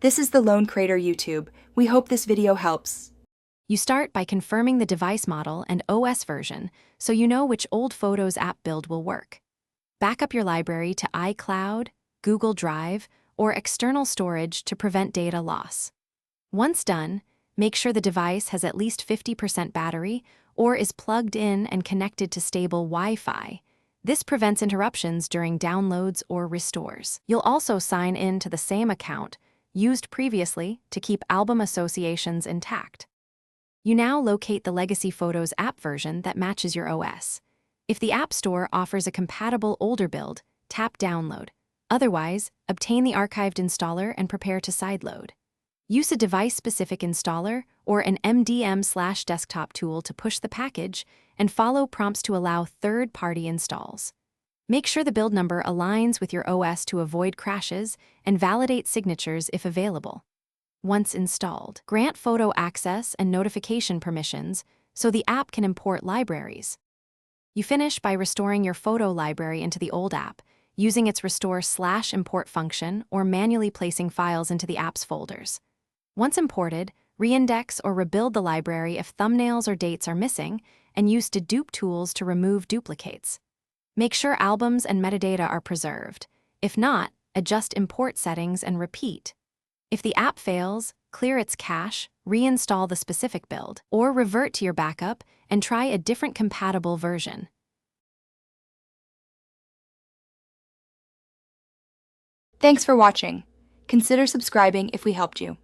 This is the Lone Crater YouTube. We hope this video helps. You start by confirming the device model and OS version so you know which old Photos app build will work. Back up your library to iCloud, Google Drive, or external storage to prevent data loss. Once done, make sure the device has at least 50% battery or is plugged in and connected to stable Wi-Fi. This prevents interruptions during downloads or restores. You'll also sign in to the same account used previously to keep album associations intact. You now locate the legacy Photos app version that matches your OS. If the App Store offers a compatible older build, tap Download. Otherwise, obtain the archived installer and prepare to sideload. Use a device-specific installer or an MDM/desktop tool to push the package and follow prompts to allow third-party installs. Make sure the build number aligns with your OS to avoid crashes and validate signatures if available. Once installed, grant photo access and notification permissions so the app can import libraries. You finish by restoring your photo library into the old app, using its restore/import function or manually placing files into the app's folders. Once imported, reindex or rebuild the library if thumbnails or dates are missing, and use dedupe tools to remove duplicates. Make sure albums and metadata are preserved. If not, adjust import settings and repeat. If the app fails, clear its cache, reinstall the specific build, or revert to your backup and try a different compatible version. Thanks for watching. Consider subscribing if we helped you.